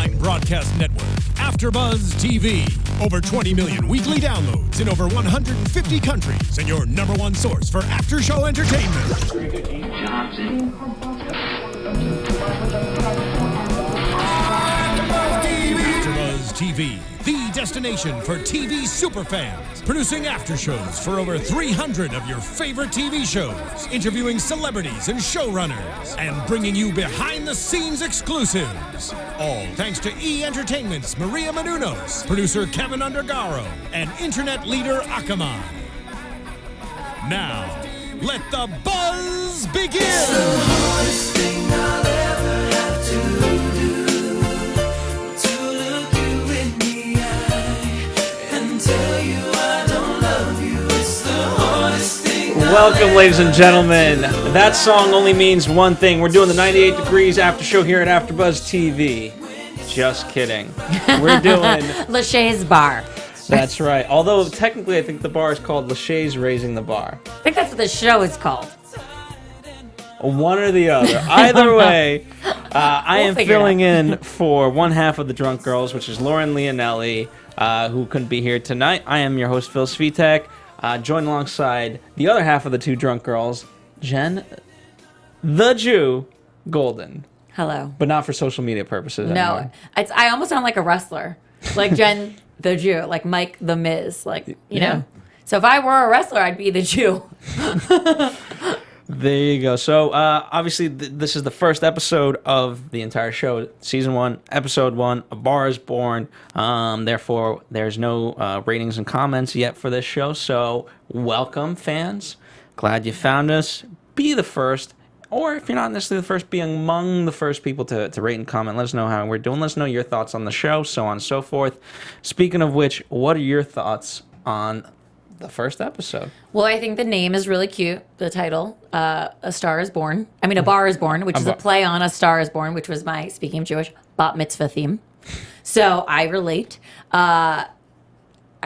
online broadcast network, AFTERBUZZ TV. Over 20 million weekly downloads in over 150 countries, and your number one source for after-show entertainment. AFTERBUZZ TV, the destination for TV superfans, producing after-shows for over 300 of your favorite TV shows, interviewing celebrities and showrunners, and bringing you behind-the-scenes exclusives. All thanks to E! Entertainment's Maria Menounos, producer Kevin Undergaro, and internet leader Akamai. Now, let the buzz begin! It's the hardest thing I'll ever have to do, to look you in the eye and tell you I don't love you. It's the hardest thing. Welcome, ladies and gentlemen. That song only means one thing. We're doing the 98 Degrees After Show here at AfterBuzz TV. Just kidding. We're doing Lachey's Bar. That's right. Although technically, I think the bar is called Lachey's Raising the Bar. I think that's what the show is called. One or the other. Either way, I am filling in for one half of the Drunk Girls, which is Lauren Leonelli, who couldn't be here tonight. I am your host, Phil Svitek. Joined alongside the other half of the two Drunk Girls, Jen, the Jew, Golden. Hello. But not for social media purposes No, I almost sound like a wrestler. Like Jen, the Jew. Like Mike, the Miz. Like, you know? So if I were a wrestler, I'd be the Jew. There you go. So, obviously, this is the first episode of the entire show. Season 1, Episode 1, A Bar is Born. Therefore, there's no ratings and comments yet for this show. So, welcome, fans. Glad you found us. Be the first. Or if you're not necessarily the first, be among the first people to rate and comment. Let us know how we're doing. Let us know your thoughts on the show, so on and so forth. Speaking of which, what are your thoughts on the first episode? Well, I think the name is really cute. The title, A Star is Born. I mean, A Bar is Born, which is a play on A Star is Born, which was my, speaking of Jewish, bat mitzvah theme. So I relate. I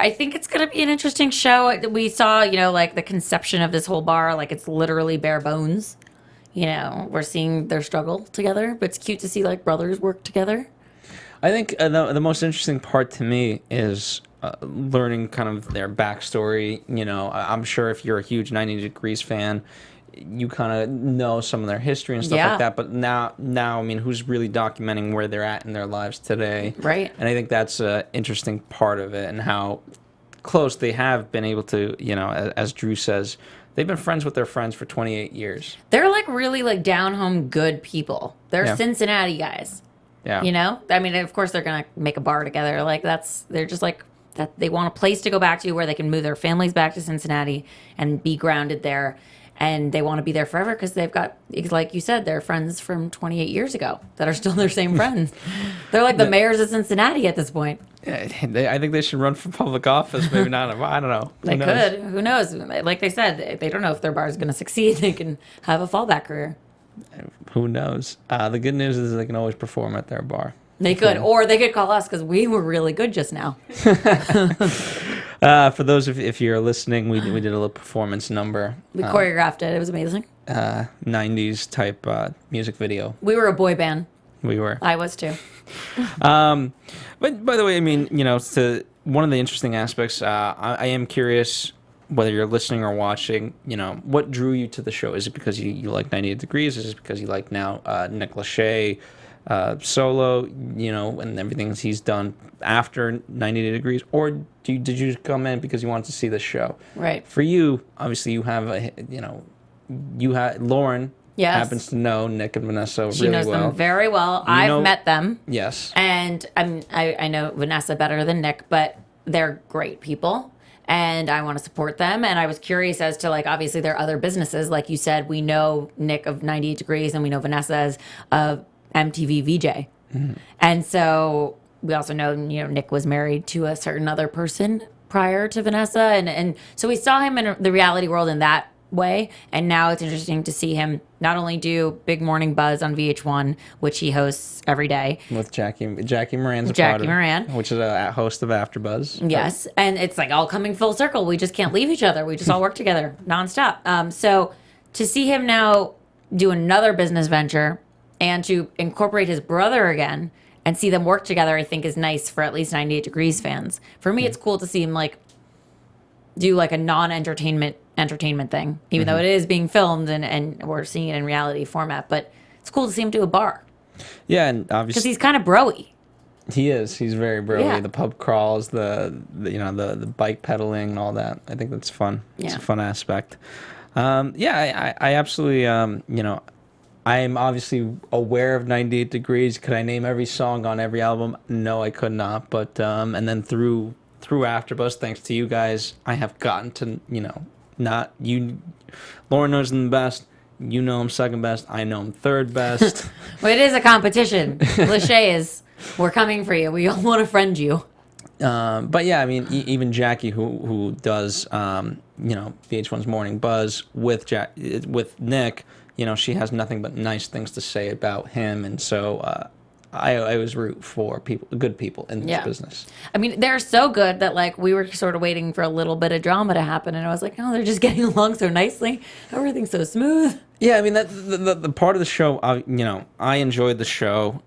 think it's going to be an interesting show. We saw, like the conception of this whole bar, like it's literally bare bones. We're seeing their struggle together, but it's cute to see like brothers work together. I think the most interesting part to me is learning kind of their backstory. I'm sure if you're a huge 90 Degrees fan, you kind of know some of their history and stuff like that. But now, I mean, who's really documenting where they're at in their lives today? Right. And I think that's an interesting part of it, and how close they have been able to, as Drew says, they've been friends with their friends for 28 years. They're like really like down home good people. They're Cincinnati guys. Yeah. I mean, of course they're going to make a bar together. Like they're just like that. They want a place to go back to where they can move their families back to Cincinnati and be grounded there. And they want to be there forever because they've got, like you said, they're friends from 28 years ago that are still their same friends. They're like the mayors of Cincinnati at this point. I think they should run for public office. Maybe not. I don't know. They could. Who knows? Like they said, they don't know if their bar is going to succeed. They can have a fallback career. Who knows? The good news is they can always perform at their bar. They could. Or they could call us because we were really good just now. For those if you're listening, we did a little performance number. We choreographed it. It was amazing. 90s type music video. We were a boy band. We were. I was too. But by the way, I mean, to one of the interesting aspects, I am curious whether you're listening or watching, what drew you to the show? Is it because you like 98 Degrees? Is it because you like now Nick Lachey solo, and everything he's done after 98 Degrees? Or did you come in because you wanted to see the show? Right. For you, obviously, you have Lauren. Yes. Happens to know Nick and Vanessa really well. She knows them very well. I've met them. Yes. And I know Vanessa better than Nick, but they're great people. And I want to support them. And I was curious as to, like, obviously there are other businesses. Like you said, we know Nick of 98 Degrees and we know Vanessa as a MTV VJ. Mm-hmm. And so we also know, Nick was married to a certain other person prior to Vanessa. And so we saw him in the reality world in that way, and now it's interesting to see him not only do Big Morning Buzz on VH1, which he hosts every day with Jackie Moran's Moran, which is a host of AfterBuzz. Yes, and it's like all coming full circle. We just can't leave each other. We just all work together nonstop. So to see him now do another business venture and to incorporate his brother again and see them work together, I think is nice for at least 98 Degrees fans. For me, it's cool to see him like do like a non-entertainment thing, even though it is being filmed and we're seeing it in reality format. But it's cool to see him do a bar. Yeah, and Because obviously he's kind of bro-y. he is. He's very broy. Yeah. The pub crawls, the the bike pedaling and all that. I think that's fun. It's Yeah. a fun aspect. I absolutely I'm obviously aware of 98 Degrees. Could I name every song on every album? No, I could not. But and then through AfterBuzz, thanks to you guys, I have gotten to not you. Lauren knows I'm the best. You know I'm second best. I know I'm third best. Well, it is a competition. Lachey is, we're coming for you. We all want to friend you. But yeah, I mean, even Jackie, who does VH1's Morning Buzz with Nick, she has nothing but nice things to say about him, and so I always root for good people in this business. I mean, they're so good that like we were sort of waiting for a little bit of drama to happen, and I was like, no, they're just getting along so nicely. Everything's so smooth. Yeah, I mean that the part of the show, I enjoyed the show,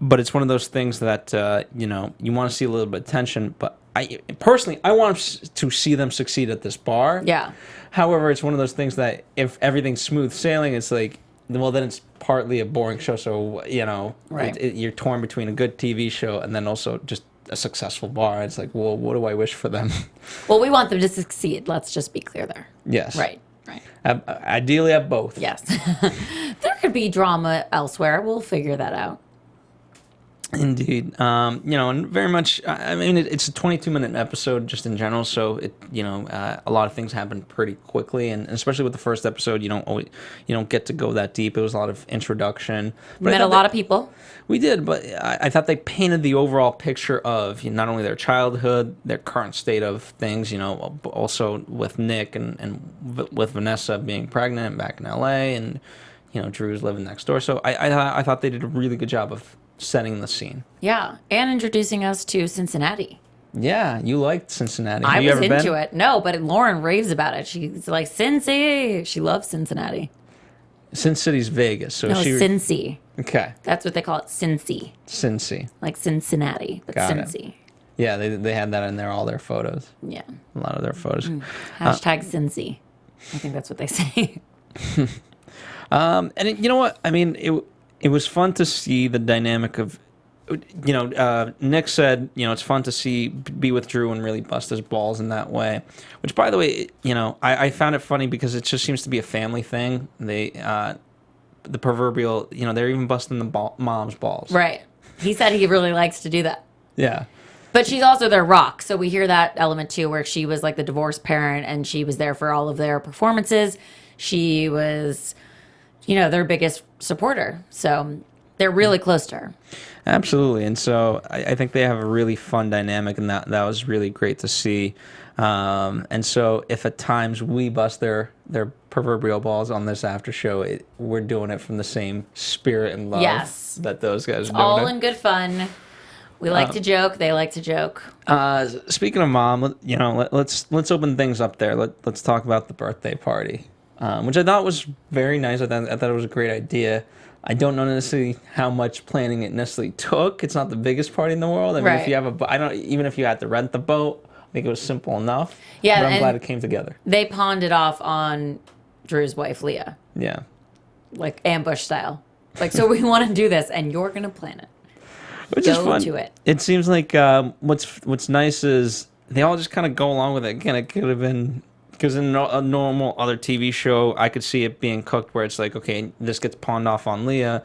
but it's one of those things that you want to see a little bit of tension. But I personally want to see them succeed at this bar. Yeah. However, it's one of those things that if everything's smooth sailing, it's like, well, then it's partly a boring show. So Right. you're torn between a good TV show and then also just a successful bar. It's like, well, what do I wish for them? Well, we want them to succeed. Let's just be clear there. Yes. Right. Ideally, at both. Yes. There could be drama elsewhere. We'll figure that out. Indeed. And very much, I mean, it's a 22-minute episode just in general, so a lot of things happen pretty quickly, and especially with the first episode, you don't get to go that deep. It was a lot of introduction. We met a lot of people. We did, but I thought they painted the overall picture of not only their childhood, their current state of things, but also with Nick and with Vanessa being pregnant back in LA, and Drew's living next door. So I thought they did a really good job of setting the scene. Yeah, and introducing us to Cincinnati. Yeah, you liked Cincinnati. I Have you was ever into been? it. No, but Lauren raves about it. She's like, Cincy. She loves Cincinnati. Sin City's Vegas, so No, she. Cincy. Okay, That's what they call it, Cincy. Cincy. Like Cincinnati, but Got it. Cincy. Yeah, they had that in there, all their photos. Yeah. A lot of their photos. Hashtag Cincy. I think that's what they say. You know what? I mean, it was fun to see the dynamic of, Nick said, it's fun to be with Drew and really bust his balls in that way. Which, by the way, I found it funny because it just seems to be a family thing. They, the proverbial, they're even busting the mom's balls. Right. He said he really likes to do that. Yeah. But she's also their rock. So we hear that element too, where she was like the divorced parent and she was there for all of their performances. She was, their biggest supporter. So they're really close to her. Absolutely. And so I think they have a really fun dynamic, and that was really great to see. And so if at times we bust their proverbial balls on this after show, we're doing it from the same spirit and love Yes. that those guys are doing. All in good fun. We like to joke. They like to joke. Speaking of mom, let's open things up there. Let's talk about the birthday party, which I thought was very nice. I thought it was a great idea. I don't know necessarily how much planning it necessarily took. It's not the biggest party in the world. I mean, if you have even if you had to rent the boat, I think it was simple enough. Yeah, but I'm and glad it came together. They pawned it off on Drew's wife, Leah, Yeah. like ambush style. Like, so we want to do this, and you're going to plan it. Which is Go fun. to it. It seems like what's nice is they all just kind of go along with it. Again, it could have been, because in a normal other TV show, I could see it being cooked where it's like, okay, this gets pawned off on Leah,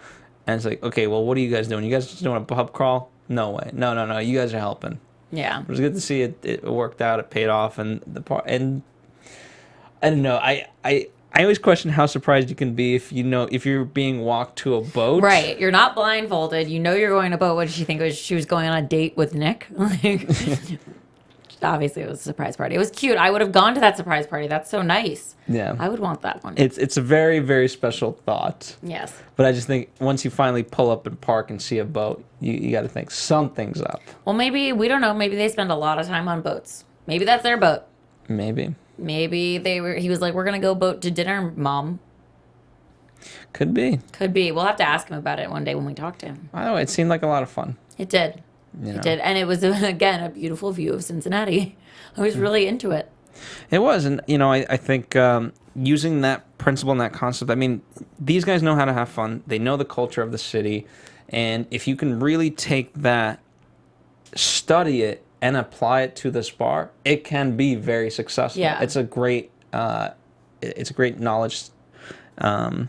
and it's like, okay, well, what are you guys doing? You guys just doing a pub crawl? No way. No. You guys are helping. Yeah. It was good to see it worked out. It paid off, and and I don't know. I always question how surprised you can be if you're being walked to a boat. Right. You're not blindfolded. You know you're going to a boat. What did she think? She was going on a date with Nick? Like, obviously, it was a surprise party. It was cute. I would have gone to that surprise party. That's so nice. Yeah. I would want that one. It's a very, very special thought. Yes. But I just think once you finally pull up and park and see a boat, you got to think something's up. Well, maybe, we don't know. Maybe they spend a lot of time on boats. Maybe that's their boat. Maybe. Maybe he was like, we're going to go boat to dinner, Mom. Could be. Could be. We'll have to ask him about it one day when we talk to him. By the way, it seemed like a lot of fun. It did. It did. And it was, again, a beautiful view of Cincinnati. I was really into it. It was. And, I think using that principle and that concept, I mean, these guys know how to have fun. They know the culture of the city. And if you can really take that, study it, and apply it to this bar, it can be very successful. Yeah. It's a great knowledge and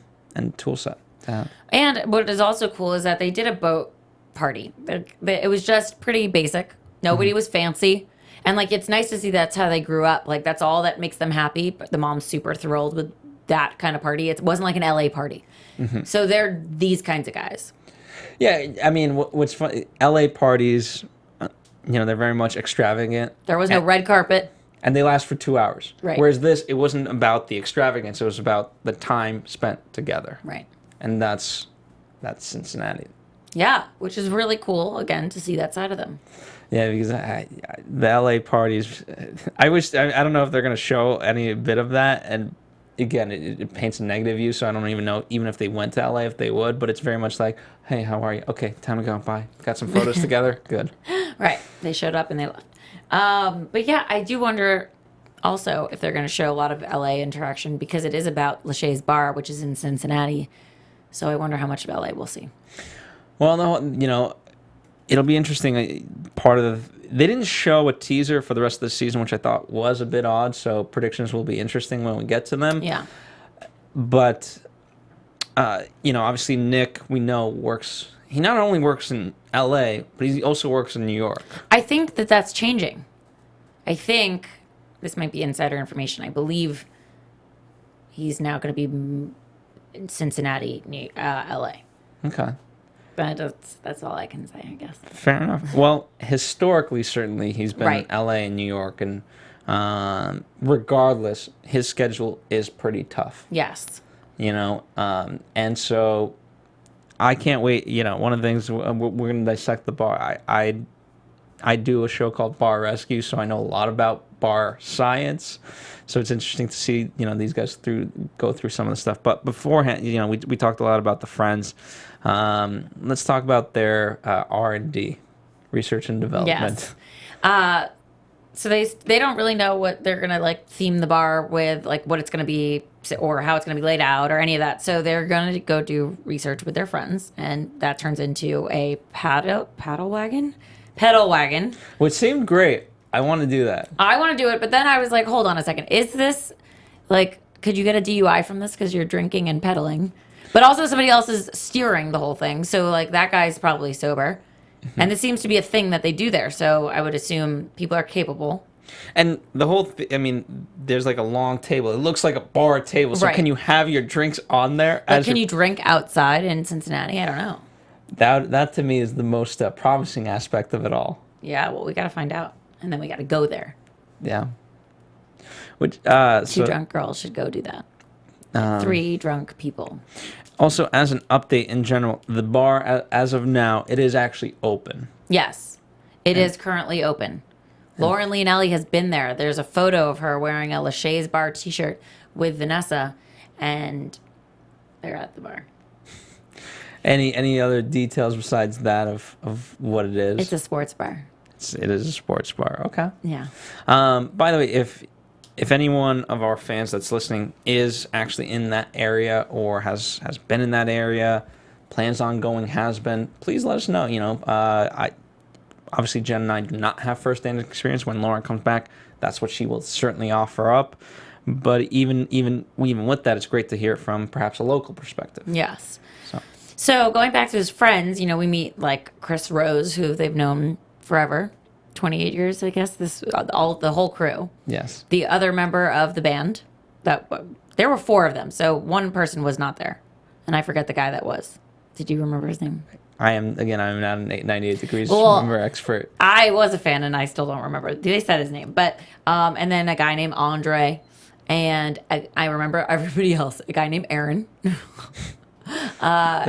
tool set to have. And what is also cool is that they did a boat party. It was just pretty basic. Nobody was fancy. And, like, it's nice to see that's how they grew up. Like, that's all that makes them happy. But the mom's super thrilled with that kind of party. It wasn't like an LA party. So they're these kinds of guys. Yeah, I mean, what's fun, LA parties, they're very much extravagant. There was no red carpet. And they last for 2 hours. Right. Whereas this, it wasn't about the extravagance. It was about the time spent together. Right. And that's Cincinnati. Yeah, which is really cool, again, to see that side of them. Yeah, because the LA parties, I don't know if they're going to show any bit of that. And again, it paints a negative view, so I don't even know, even if they went to LA, if they would. But it's very much like, hey, how are you? Okay, time to go. Bye. Got some photos together? Good. Right. They showed up and they left. But yeah, I do wonder also if they're going to show a lot of LA interaction because it is about Lachey's bar, which is in Cincinnati. So I wonder how much of LA we'll see. Well, no, it'll be interesting. They didn't show a teaser for the rest of the season, which I thought was a bit odd. So predictions will be interesting when we get to them. Yeah. But, obviously Nick, we know, works. He not only works in LA, but he also works in New York. I think that's changing. I think this might be insider information. I believe he's now going to be in Cincinnati, LA. Okay. But that's all I can say, I guess. Fair enough. Well, historically, certainly, he's been Right. in LA and New York. And regardless, his schedule is pretty tough. Yes. And so I can't wait. One of the things we're going to dissect the bar. I do a show called Bar Rescue, so I know a lot about bar science. So it's interesting to see, these guys go through some of the stuff. But beforehand, we talked a lot about the Friends. Let's talk about their R&D, research and development. Yes. So they don't really know what they're gonna theme the bar with, what it's gonna be or how it's gonna be laid out or any of that. So they're gonna go do research with their friends, and that turns into a pedal wagon, Which seemed great. I want to do that. I want to do it, but then I was like, hold on a second, is this could you get a DUI from this because you're drinking and pedaling? But also somebody else is steering the whole thing, so that guy's probably sober. And this seems to be a thing that they do there, so I would assume people are capable. And the whole there's a long table. It looks like a bar table. So Right. can you have your drinks on there? Can you drink outside in Cincinnati? I don't know. That to me is the most promising aspect of it all. Yeah, well, we got to find out. And then we got to go there. Yeah. Which Two drunk girls should go do that. 3 drunk people. Also, as an update in general, the bar, as of now, it is actually open. Yes, it is currently open. Lauren Leonelli has been there. There's a photo of her wearing a Lachey's Bar t-shirt with Vanessa, and they're at the bar. Any other details besides that of what it is? It's a sports bar. It is a sports bar. Okay. Yeah. By the way, if anyone of our fans that's listening is actually in that area or has been in that area, plans on going, has been, please let us know. Obviously Jen and I do not have first-hand experience. When Lauren comes back, that's what she will certainly offer up. But even with that, it's great to hear it from perhaps a local perspective. Yes. So going back to his friends, we meet Chris Rose, who they've known forever, 28 years, I guess. The whole crew. Yes. The other member of the band, there were 4 of them, so one person was not there, and I forget the guy that was. Did you remember his name? I'm not an 98 Degrees remember expert. I was a fan, and I still don't remember. They said his name, but and then a guy named Andre, and I remember everybody else. A guy named Aaron. There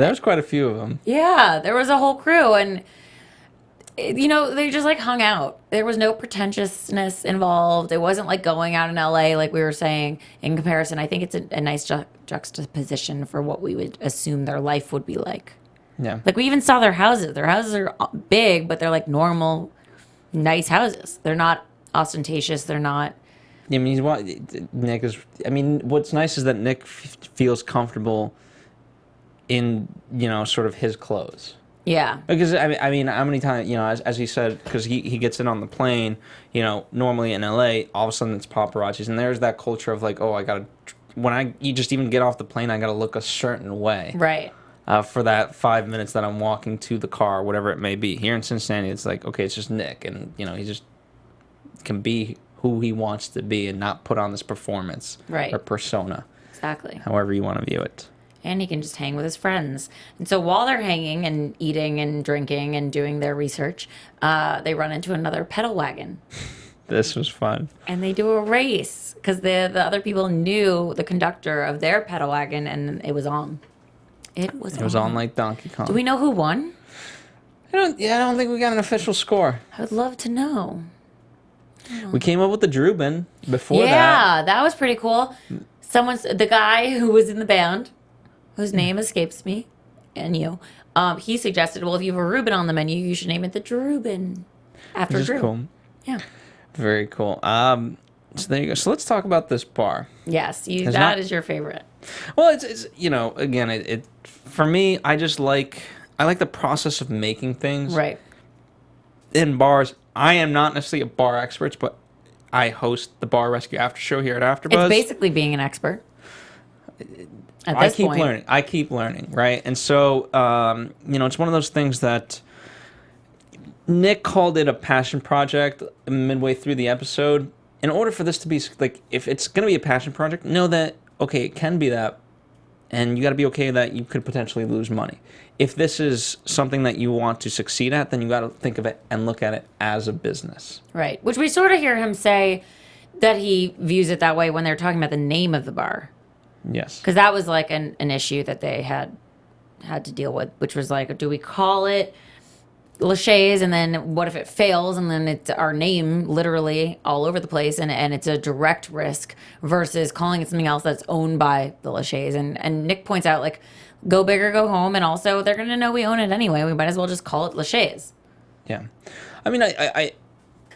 was quite a few of them. Yeah, there was a whole crew, and they just hung out. There was no pretentiousness involved. It wasn't like going out in LA, like we were saying. In comparison, I think it's a nice juxtaposition for what we would assume their life would be like. Yeah. Like, we even saw their houses. Their houses are big, but they're like normal, nice houses. They're not ostentatious. They're not. I mean, Nick is. I mean, what's nice is that Nick feels comfortable in, sort of his clothes. Yeah. Because I mean, how many times, as he said, because he gets in on the plane, normally in LA, all of a sudden it's paparazzis, and there's that culture of like, oh, you just even get off the plane, I gotta look a certain way. Right. For that 5 minutes that I'm walking to the car, whatever it may be. Here in Cincinnati, it's like, okay, it's just Nick, and he just can be who he wants to be and not put on this performance or persona. Exactly. However you want to view it. And he can just hang with his friends. And so while they're hanging and eating and drinking and doing their research, they run into another pedal wagon. This was fun. And they do a race because the other people knew the conductor of their pedal wagon, and it was on. It was on like Donkey Kong. Do we know who won? I don't think we got an official score. I would love to know. We came up with the Drubin before that. Yeah, that was pretty cool. The guy who was in the band, whose name escapes me, and he suggested, well, if you have a Reuben on the menu, you should name it the Drubin after Which is Drew. cool. Yeah. Very cool. So there you go. So let's talk about this bar. Yes, that is your favorite. Well, it's again, it for me, I like the process of making things. Right. In bars, I am not necessarily a bar expert, but I host the Bar Rescue After Show here at AfterBuzz. It's basically being an expert. I keep learning, right? And so, it's one of those things that Nick called it a passion project midway through the episode. In order for this to be, like, if it's going to be a passion project, know that, okay, it can be that, and you got to be okay that you could potentially lose money. If this is something that you want to succeed at, then you got to think of it and look at it as a business. Right. Which we sort of hear him say that he views it that way when they're talking about the name of the bar. Yes. Because that was like an issue that they had to deal with, which was like, do we call it Lachey's, and then what if it fails, and then it's our name literally all over the place, and it's a direct risk, versus calling it something else that's owned by the Lachey's. And Nick points out, like, go big or go home, and also they're going to know we own it anyway. We might as well just call it Lachey's. Yeah. I mean, I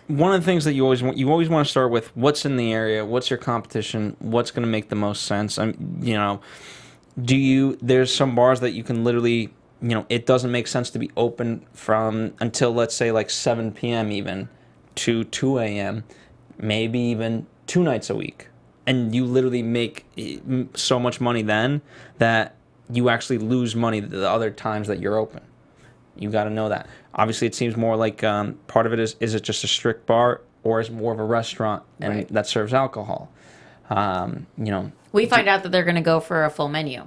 one of the things that you always want to start with, what's in the area, what's your competition, what's going to make the most sense. There's some bars that you can literally, it doesn't make sense to be open from until, let's say, like 7 p.m. even to 2 a.m., maybe even 2 nights a week. And you literally make so much money then that you actually lose money the other times that you're open. You got to know that. Obviously, it seems more like part of it is it just a strict bar, or is it more of a restaurant and that serves alcohol? We find out that they're going to go for a full menu.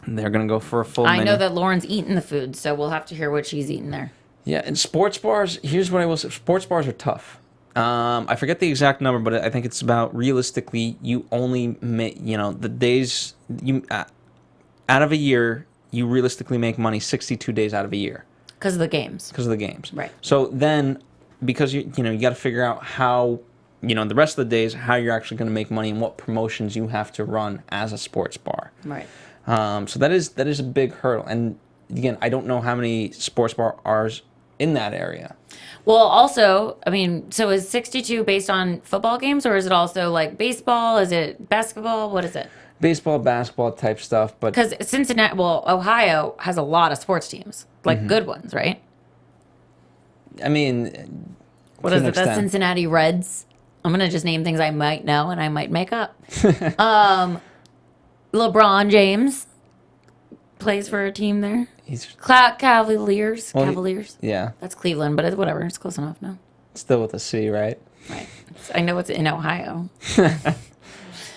They're going to go for a full menu. I know that Lauren's eating the food, so we'll have to hear what she's eating there. Yeah, and sports bars, here's what I will say. Sports bars are tough. I forget the exact number, but I think it's about, realistically, you only make, the days, out of a year, you realistically make money 62 days out of a year. Because of the games. Because of the games. Right. So then, because you got to figure out how, the rest of the days, how you're actually going to make money and what promotions you have to run as a sports bar. Right. So that is a big hurdle. And again, I don't know how many sports bars are in that area. Well, also, I mean, so is 62 based on football games, or is it also like baseball? Is it basketball? What is it? Baseball, basketball type stuff, but because Ohio has a lot of sports teams, like good ones, right? I mean, what is it? The Cincinnati Reds. I'm gonna just name things I might know and I might make up. LeBron James plays for a team there. He's Cavaliers. Well, Cavaliers. Yeah, that's Cleveland, but it's whatever. It's close enough. No, still with a C, right? Right. I know it's in Ohio.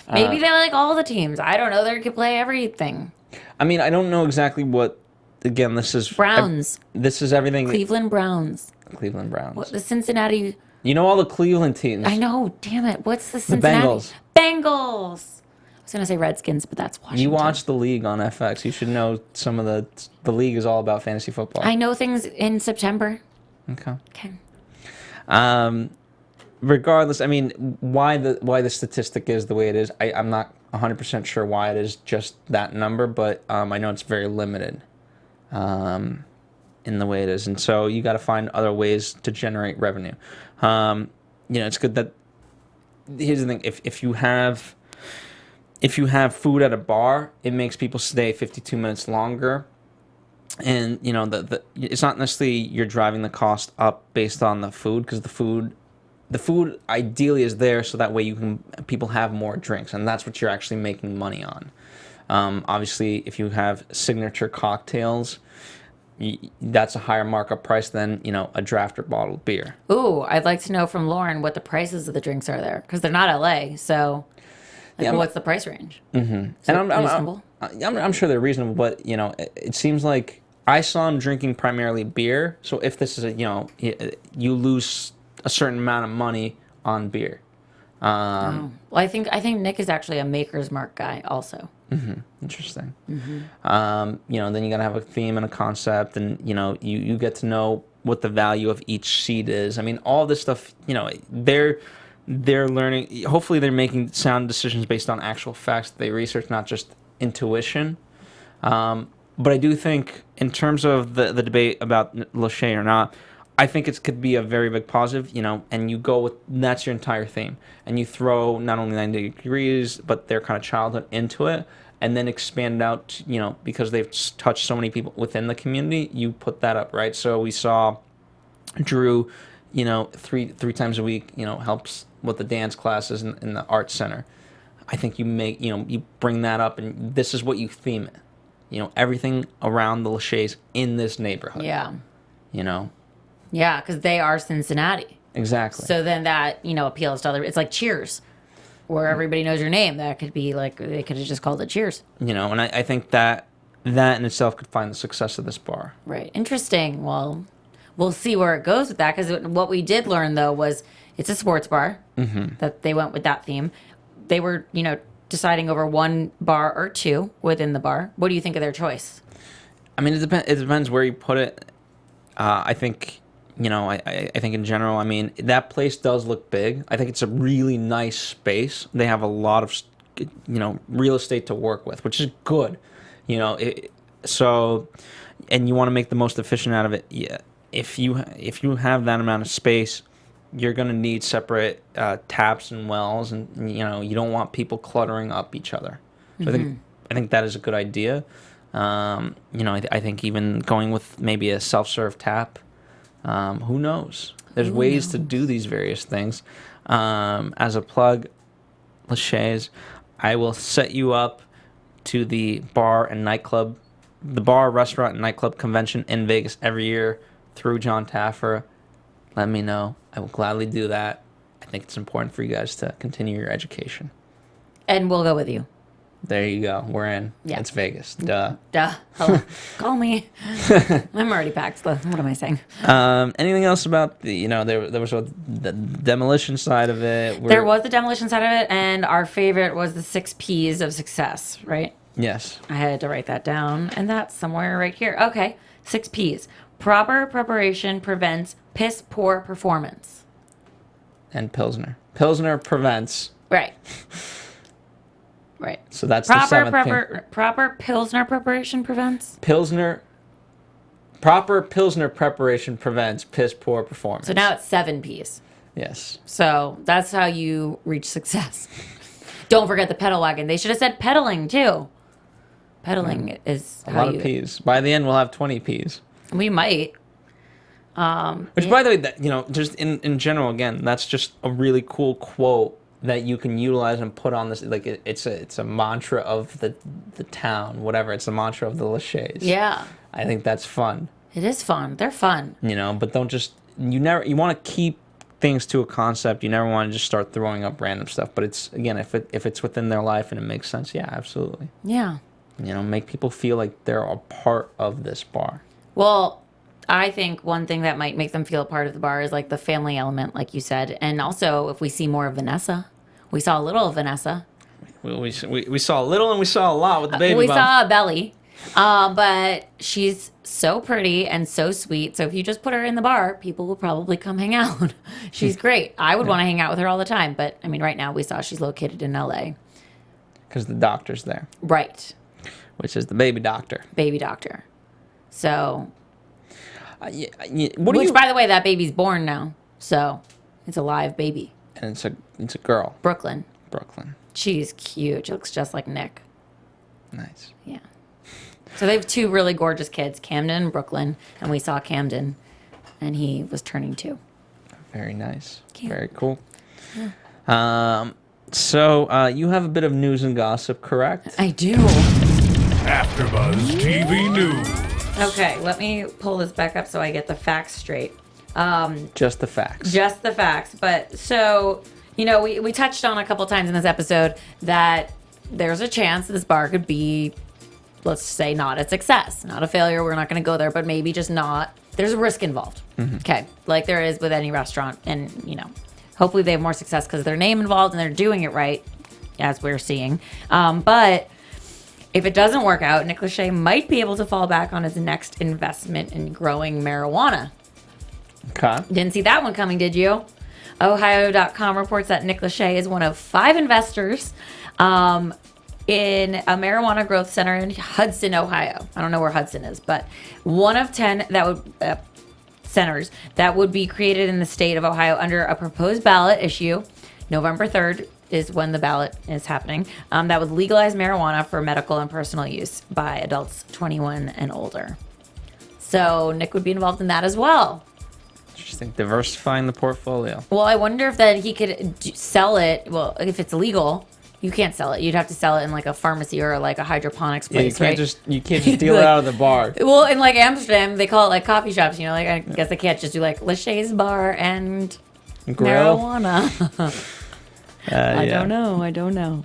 Maybe they like all the teams. I don't know. They could play everything. I mean, I don't know exactly what. Again, this is Browns. This is everything. Cleveland Browns. Cleveland Browns. What, the Cincinnati. You know all the Cleveland teams. I know. Damn it. What's the Cincinnati? The Bengals. Bengals. I was gonna say Redskins, but that's Washington. You watch the league on FX. You should know some of the league is all about fantasy football. I know things in September. Okay. Okay. Regardless, I mean, why the statistic is the way it is, I'm not 100% sure why it is just that number, but I know it's very limited in the way it is. And so you got to find other ways to generate revenue. It's good that, here's the thing, if you have food at a bar, it makes people stay 52 minutes longer. And, it's not necessarily you're driving the cost up based on the food, because the food ideally is there so that way people have more drinks, and that's what you're actually making money on. Obviously, if you have signature cocktails, that's a higher markup price than, a draft or bottled beer. Ooh, I'd like to know from Lauren what the prices of the drinks are there, because they're not LA, so what's the price range? Mm-hmm. And reasonable? I'm sure they're reasonable, but, it seems like I saw him drinking primarily beer, so if this is you lose a certain amount of money on beer. Well, I think Nick is actually a Maker's Mark guy also. Mm-hmm. Interesting. Mm-hmm. Then you gotta have a theme and a concept, and you get to know what the value of each seed is. I mean, all this stuff. They're learning. Hopefully, they're making sound decisions based on actual facts that they research, not just intuition. But I do think, in terms of the debate about Lachey or not, I think it could be a very big positive, and you go with, that's your entire theme. And you throw not only 90 degrees, but their kind of childhood into it, and then expand it out, because they've touched so many people within the community, you put that up, right? So we saw Drew, three times a week, helps with the dance classes in the art center. I think you bring that up, and this is what you theme it. Everything around the Lacheys in this neighborhood. Yeah. Yeah, because they are Cincinnati. Exactly. So then that, appeals to other. It's like Cheers, where everybody knows your name. That could be like, they could have just called it Cheers. And I think that in itself could find the success of this bar. Right. Interesting. Well, we'll see where it goes with that, because what we did learn, though, was it's a sports bar, that they went with that theme. They were, deciding over one bar or two within the bar. What do you think of their choice? I mean, it depends where you put it. I think... I think in general, that place does look big. I think it's a really nice space. They have a lot of, real estate to work with, which is good. So, and you want to make the most efficient out of it. Yeah. If you have that amount of space, you're going to need separate taps and wells, and you don't want people cluttering up each other. So I think that is a good idea. I think even going with maybe a self-serve tap. Who knows? There's ways to do these various things. As a plug, Lachey's, I will set you up to the bar, restaurant, and nightclub convention in Vegas every year through John Taffer. Let me know. I will gladly do that. I think it's important for you guys to continue your education. And we'll go with you. There you go. We're in. Yeah. It's Vegas. Duh. Hello. Call me. I'm already packed. What am I saying? Anything else about the, there was the demolition side of it? There was the demolition side of it, and our favorite was the 6 P's of success, right? Yes. I had to write that down, and that's somewhere right here. Okay. 6 P's. Proper preparation prevents piss poor performance. And Pilsner. Pilsner prevents. Right. Right. So that's the 7th proper Pilsner preparation prevents? Proper Pilsner preparation prevents piss poor performance. So now it's 7 P's. Yes. So that's how you reach success. Don't forget the pedal wagon. They should have said pedaling too. Pedaling is a lot of P's. By the end, we'll have 20 P's. We might. Which, by the way, just in general, again, that's just a really cool quote that you can utilize and put on this. Like it's a mantra of the town, whatever. It's a mantra of the Lacheys. Yeah. I think that's fun. It is fun. They're fun. But don't just you want to keep things to a concept. You never want to just start throwing up random stuff. But it's, again, if it's within their life and it makes sense, yeah, absolutely. Yeah. Make people feel like they're a part of this bar. Well, I think one thing that might make them feel a part of the bar is like the family element, like you said. And also if we see more of Vanessa. We saw a little of Vanessa. We saw a little and we saw a lot with the baby bump. We saw a belly. But she's so pretty and so sweet. So if you just put her in the bar, people will probably come hang out. She's great. I would want to hang out with her all the time. But, right now we saw she's located in L.A. because the doctor's there. Right. Which is the baby doctor. Baby doctor. So. Which, by the way, that baby's born now. So it's a live baby. And it's a girl. Brooklyn. She's cute. She looks just like Nick. Nice. Yeah. So they have 2 really gorgeous kids, Camden and Brooklyn. And we saw Camden, and he was turning 2. Very nice. Cute. Very cool. Yeah. So you have a bit of news and gossip, correct? I do. AfterBuzz TV News. Okay, let me pull this back up so I get the facts straight. Just the facts. Just the facts. But so, we touched on a couple times in this episode that there's a chance this bar could be, let's say, not a success, not a failure. We're not going to go there, but maybe just not. There's a risk involved. Mm-hmm. Okay, like there is with any restaurant. And, hopefully they have more success because their name involved and they're doing it right, as we're seeing. But if it doesn't work out, Nick Lachey might be able to fall back on his next investment in growing marijuana. Okay. Didn't see that one coming, did you? Ohio.com reports that Nick Lachey is one of 5 investors in a marijuana growth center in Hudson, Ohio. I don't know where Hudson is, but one of 10 that would centers that would be created in the state of Ohio under a proposed ballot issue. November 3rd is when the ballot is happening. That would legalize marijuana for medical and personal use by adults 21 and older. So Nick would be involved in that as well. Interesting. Diversifying the portfolio. Well, I wonder if that he could sell it. Well, if it's illegal, you can't sell it. You'd have to sell it in like a pharmacy or like a hydroponics place, you can't just deal it out of the bar. Well, in like Amsterdam, they call it like coffee shops. Like I guess they can't just do like Lachey's bar and grill? Marijuana. I don't know.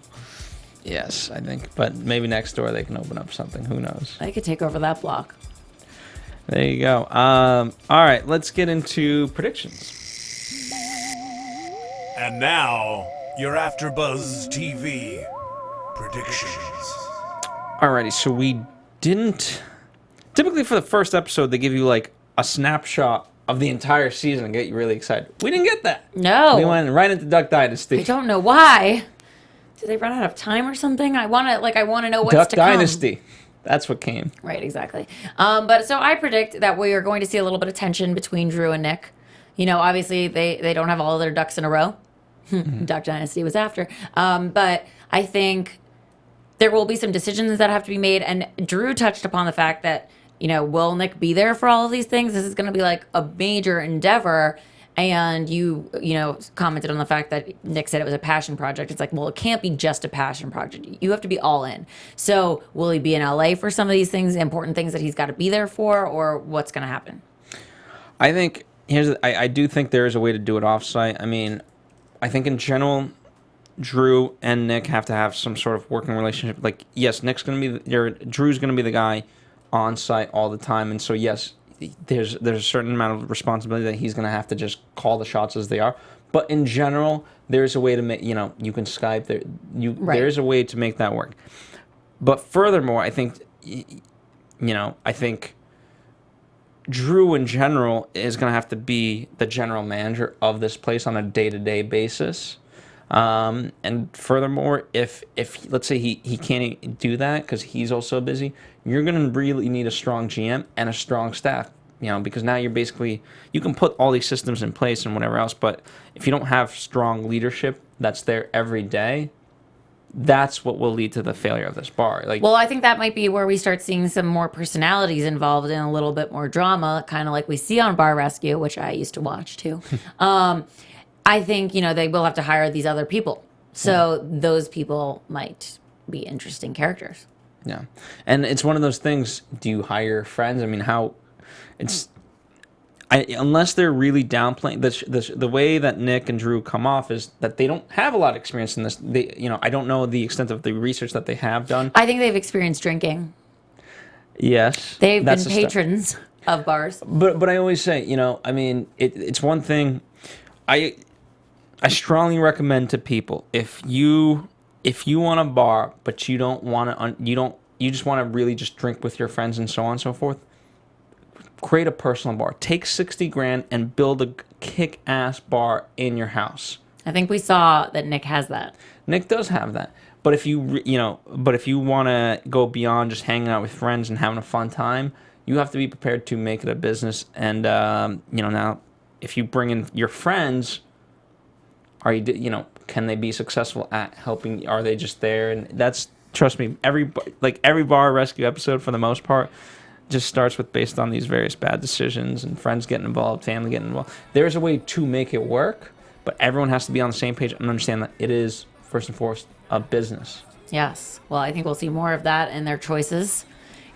Yes, I think, but maybe next door they can open up something. Who knows? They could take over that block. There you go. All right, let's get into predictions. And now, your AfterBuzz TV predictions. Alrighty, so we didn't... Typically for the first episode, they give you like a snapshot of the entire season and get you really excited. We didn't get that. No. We went right into Duck Dynasty. I don't know why. Did they run out of time or something? I want to know what's Duck to come. Dynasty. That's what came. Right, exactly. But so I predict that we are going to see a little bit of tension between Drew and Nick. Obviously they don't have all of their ducks in a row. Duck Dynasty was after. But I think there will be some decisions that have to be made. And Drew touched upon the fact that, will Nick be there for all of these things? This is going to be like a major endeavor. And you commented on the fact that Nick said it was a passion project. It's like, well, it can't be just a passion project. You have to be all in. So will he be in LA for some of these things, important things that he's got to be there for, or what's going to happen? I think, I do think there is a way to do it offsite. I mean, I think in general, Drew and Nick have to have some sort of working relationship. Like, yes, Drew's going to be the guy on site all the time. And so, yes, there's a certain amount of responsibility that he's going to have to just call the shots as they are. But in general, there's a way to make, you can Skype there. Right. There's a way to make that work. But furthermore, I think, I think Drew in general is going to have to be the general manager of this place on a day-to-day basis. And furthermore, if let's say he can't do that because he's also busy, you're going to really need a strong GM and a strong staff, because now you're basically, you can put all these systems in place and whatever else, but if you don't have strong leadership that's there every day, that's what will lead to the failure of this bar. Well, I think that might be where we start seeing some more personalities involved in a little bit more drama, kind of like we see on Bar Rescue, which I used to watch too. I think, they will have to hire these other people. So those people might be interesting characters. Yeah. And it's one of those things, do you hire friends? I mean, unless they're really downplaying, the way that Nick and Drew come off is that they don't have a lot of experience in this. I don't know the extent of the research that they have done. I think they've experienced drinking. Yes. They've been patrons of bars. But I always say, it's one thing. I strongly recommend to people, if you want a bar but you don't want to you just want to really just drink with your friends and so on and so forth, create a personal bar. Take $60,000 and build a kick-ass bar in your house. I think we saw that Nick has that. Nick does have that. But if you want to go beyond just hanging out with friends and having a fun time, you have to be prepared to make it a business. And now if you bring in your friends, can they be successful at helping? Are they just there? And that's, trust me, every bar rescue episode for the most part just starts with based on these various bad decisions and friends getting involved, family getting involved. There's a way to make it work, but everyone has to be on the same page and understand that it is first and foremost a business. Yes. Well, I think we'll see more of that in their choices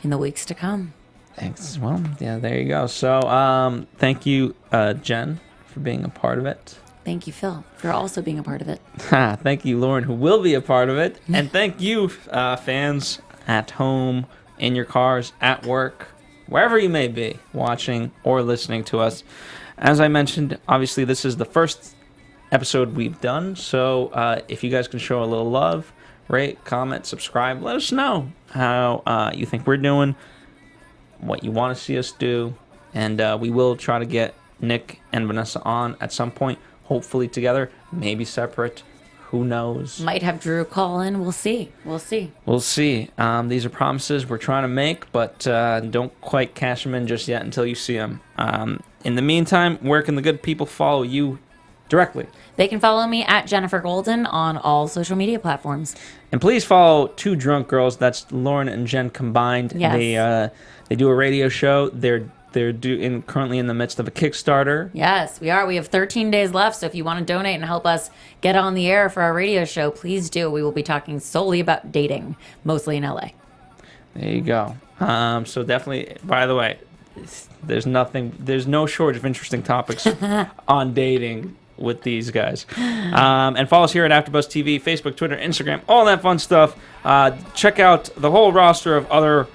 in the weeks to come. Thanks. Well, yeah, there you go. So, thank you, Jen, for being a part of it. Thank you, Phil, for also being a part of it. Thank you, Lauren, who will be a part of it. And thank you, fans at home, in your cars, at work, wherever you may be, watching or listening to us. As I mentioned, obviously, this is the first episode we've done. So if you guys can show a little love, rate, comment, subscribe, let us know how you think we're doing, what you want to see us do. And we will try to get Nick and Vanessa on at some point, hopefully together, maybe separate. Who knows? Might have Drew call in. We'll see. These are promises we're trying to make, but don't quite cash them in just yet until you see them. In the meantime, where can the good people follow you directly? They can follow me at Jennifer Golden on all social media platforms. And please follow Two Drunk Girls. That's Lauren and Jen combined. Yes. They do a radio show. They're currently in the midst of a Kickstarter. Yes, we are. We have 13 days left, so if you want to donate and help us get on the air for our radio show, please do. We will be talking solely about dating, mostly in LA. There you go. So definitely, by the way, there's no shortage of interesting topics on dating with these guys. And follow us here at AfterBuzz TV, Facebook, Twitter, Instagram, all that fun stuff. Check out the whole roster of other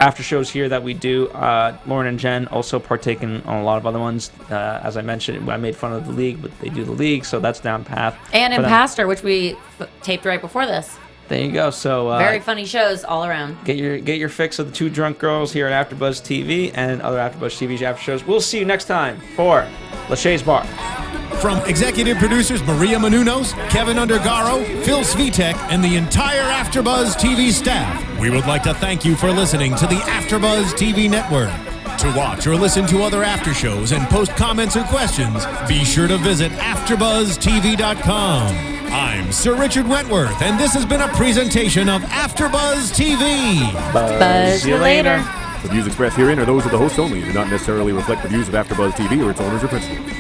after shows here that we do. Lauren and Jen also partake in on a lot of other ones. As I mentioned, I made fun of the league, but they do the league, so that's down path. And Pastor, which we taped right before this. There you go. So very funny shows all around. Get your fix of the Two Drunk Girls here at AfterBuzz TV and other AfterBuzz TV after shows. We'll see you next time for Lachey's Bar. From executive producers Maria Menounos, Kevin Undergaro, Phil Svitek, and the entire AfterBuzz TV staff, we would like to thank you for listening to the AfterBuzz TV network. To watch or listen to other after shows and post comments or questions, be sure to visit AfterBuzzTV.com. I'm Sir Richard Wentworth, and this has been a presentation of AfterBuzz TV. Buzz you later. The views expressed herein are those of the host only and do not necessarily reflect the views of AfterBuzz TV or its owners or principals.